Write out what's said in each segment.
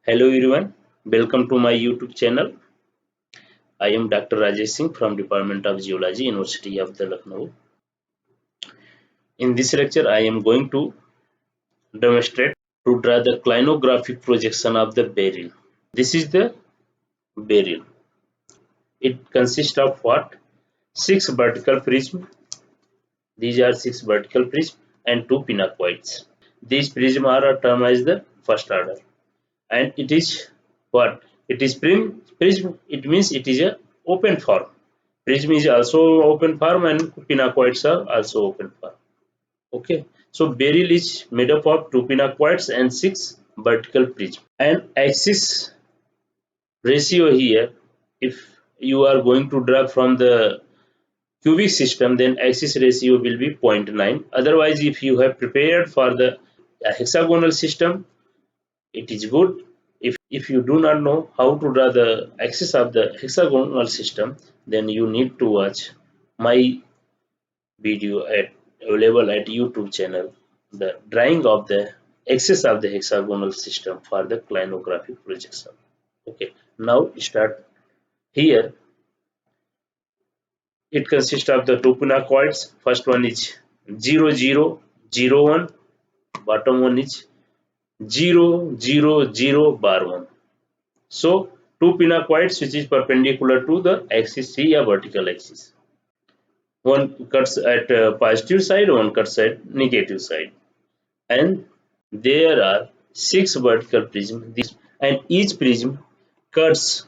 Hello everyone, welcome to my YouTube channel. I am Dr. Rajesh Singh from Department of Geology, University of the Lucknow. In this lecture, I am going to demonstrate to draw the clinographic projection of the beryl. This is the beryl. It consists of what? Six vertical prisms. These are six vertical prisms and two pinacoids. These prisms are termed as the first order. And it is what? It is prism. It means it is a open form. Prism is also open form and pinacoids are also open form. Okay, so beryl is made up of two pinacoids and six vertical prism. And axis ratio here, if you are going to draw from the cubic system, then axis ratio will be 0.9. Otherwise, if you have prepared for the hexagonal system, it is good. If you do not know how to draw the axis of the hexagonal system, then you need to watch my video available at YouTube channel, the drawing of the axis of the hexagonal system for the clinographic projection. Okay, now start here. It consists of the two pinacoids. First one is 0 0 0 1, bottom one is 0 0 0 bar 1. So two pinacoids which is perpendicular to the axis C, a vertical axis. One cuts at positive side, one cuts at negative side, and there are six vertical prisms. And cuts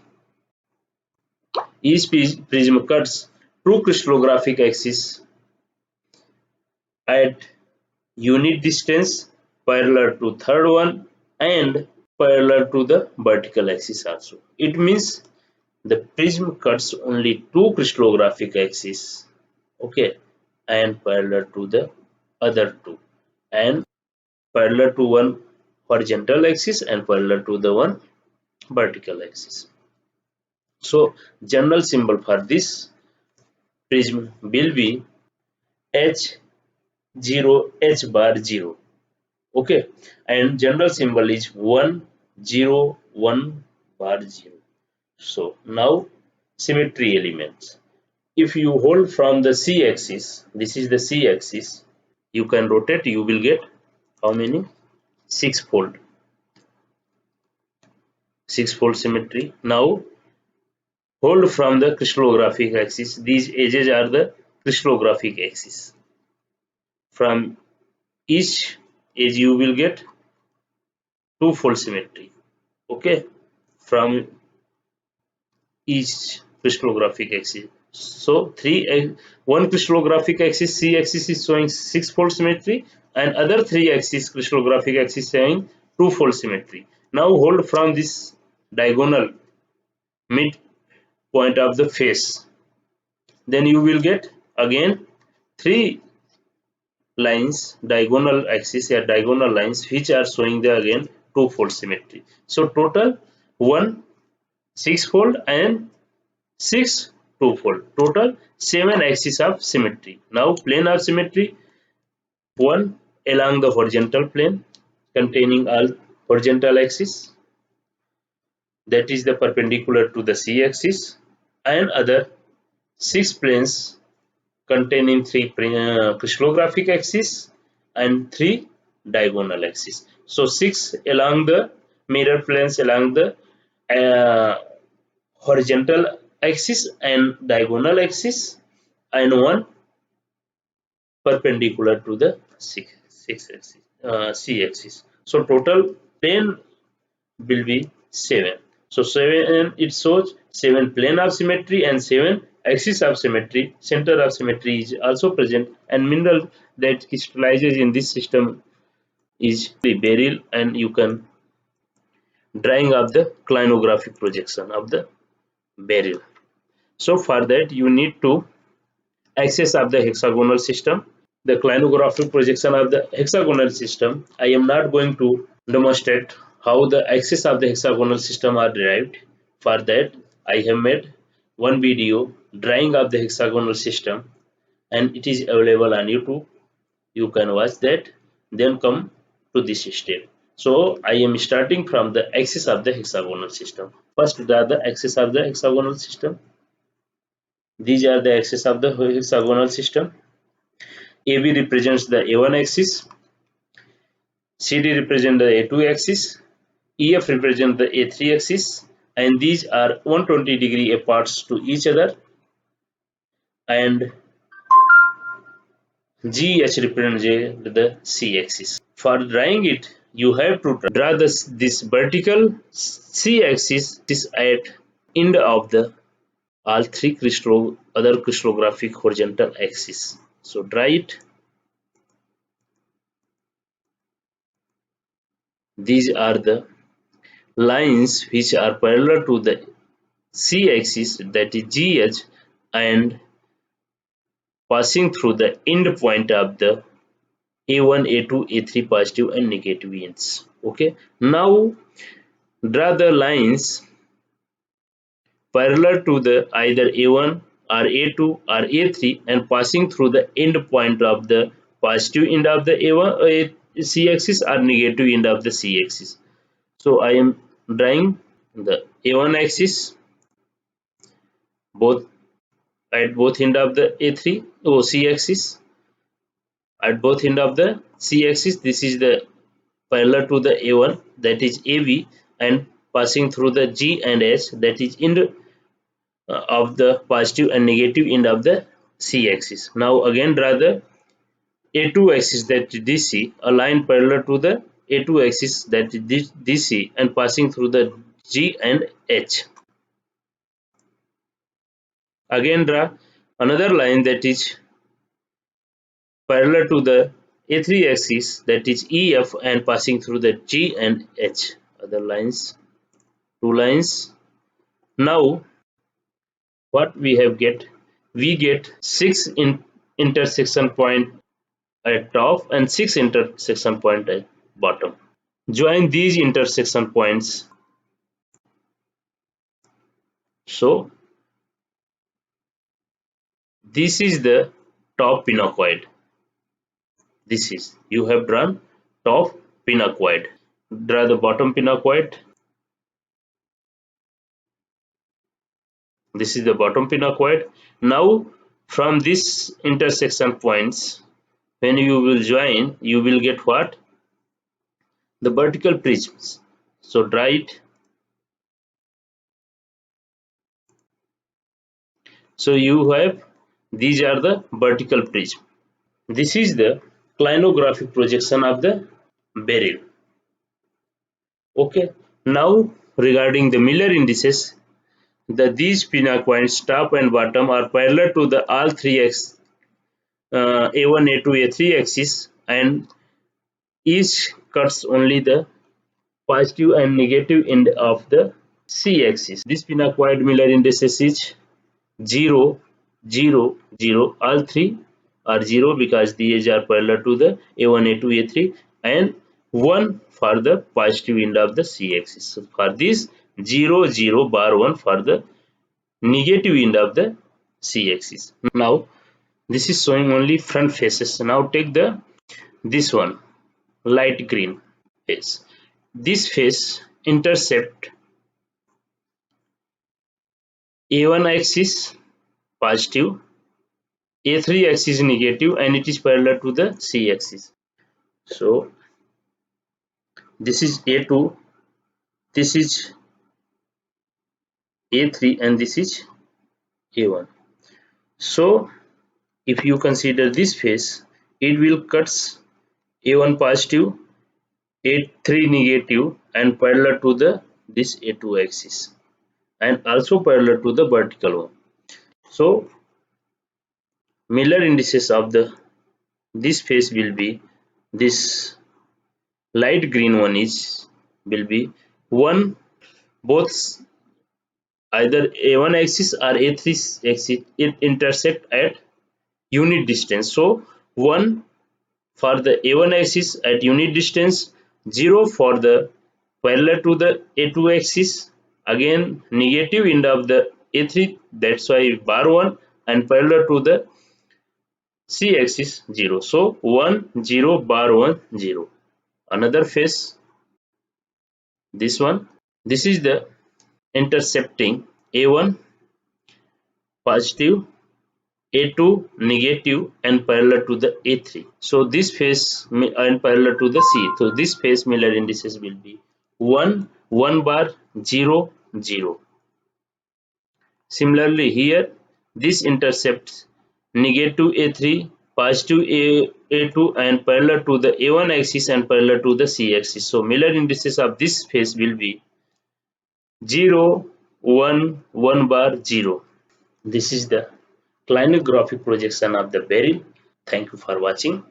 each prism cuts two crystallographic axes at unit distance parallel to third one and parallel to the vertical axis also. It means the prism cuts only two crystallographic axes, okay, and parallel to the other two, and parallel to one horizontal axis and parallel to the one vertical axis. So general symbol for this prism will be H0 H bar 0, okay, and general symbol is 1 0 1 bar 0. So now symmetry elements. If you hold from the C axis, this is the C axis, you can rotate, you will get how many? Six-fold symmetry. Now hold from the crystallographic axis, these edges are the crystallographic axis. From each edge you will get two-fold symmetry, okay, from each crystallographic axis. So one crystallographic axis C axis is showing six-fold symmetry, and other three axis crystallographic axis showing two-fold symmetry. Now hold from this diagonal mid point of the face, then you will get again three lines, diagonal axis or diagonal lines, which are showing the again two-fold symmetry. So total one six-fold and six two-fold, total seven axes of symmetry. Now plane of symmetry, one along the horizontal plane containing all horizontal axis, that is the perpendicular to the C axis, and other six planes containing three crystallographic axis and three diagonal axis. So six along the mirror planes along the horizontal axis and diagonal axis, and one perpendicular to the C axis. So total plane will be 7. So 7, it shows 7 plane of symmetry and 7 axis of symmetry. Center of symmetry is also present, and mineral that crystallizes in this system is the beryl, and you can drawing of the clinographic projection of the beryl. So for that you need to axis of the hexagonal system, the clinographic projection of the hexagonal system. I am not going to demonstrate how the axis of the hexagonal system are derived. For that, I have made one video drawing of the hexagonal system, and it is available on YouTube. You can watch that, then come to this step. So I am starting from the axis of the hexagonal system. First draw the axis of the hexagonal system. These are the axes of the hexagonal system. AB represents the A1 axis, CD represents the A2 axis, EF represents the A3 axis, and these are 120 degree apart to each other, and GH represents the C axis. For drawing it, you have to draw this vertical C axis at end of the all three other crystallographic horizontal axes. So draw it. These are the lines which are parallel to the C axis, that is GH, and passing through the end point of the A1, A2, A3 positive and negative ends. Okay. Now draw the lines parallel to the either A1 or A2 or A3 and passing through the end point of the positive end of the A1 C axis or negative end of the C axis. So I am drawing the A1 axis both at both end of the A3 or C axis. At both end of the C axis, this is the parallel to the A1, that is AB, and passing through the G and H, that is end of the positive and negative end of the C axis. Now again draw the A2 axis, that is DC, a line parallel to the A2 axis, that is DC, and passing through the G and H. Again draw another line that is parallel to the A3 axis, that is EF, and passing through the G and H. Other lines, two lines. Now what we have get? We get six intersection point at top and six intersection point at bottom. Join these intersection points. So this is the top pinacoid. This is, you have drawn top pinacoid. Draw the bottom pinacoid. This is the bottom pinacoid. Now from this intersection points, when you will join, you will get what? The vertical prisms. So draw it. So you have, these are the vertical prism. This is the clinographic projection of the beryl. Okay. Now regarding the Miller indices, these pinacoids top and bottom are parallel to the all three A1, A2, A3 axis, and each cuts only the positive and negative end of the C axis. This pinacoid Miller indices is 0, 0, 0. All three are 0 because these are parallel to the A1, A2, A3, and 1 for the positive end of the C axis. So for this 0, 0 bar 1 for the negative end of the C axis. Now this is showing only front faces. Now take this one, light green face. This face intercept A1 axis positive, A3 axis negative, and it is parallel to the C axis. So this is A2, this is A3, and this is A1. So if you consider this face, it will cuts A1 positive, A3 negative, and parallel to the this A2 axis, and also parallel to the vertical one. So Miller indices of this face will be, this light green one will be 1, both either A1 axis or A3 axis, it intersect at unit distance. So 1 for the A1 axis at unit distance, 0 for the parallel to the A2 axis, again negative end of the A3, that's why bar 1, and parallel to the C axis 0. So 1, 0, bar 1, 0. Another face this one. This is the intercepting A1 positive, A2 negative, and parallel to the A3. So this phase and parallel to the C. So this phase Miller indices will be 1, 1 bar, 0, 0. Similarly here, this intercepts negative A3, positive A2, and parallel to the A1 axis and parallel to the C axis. So Miller indices of this phase will be 0, 1, 1 bar, 0. This is the clinographic projection of the beryl. Thank you for watching.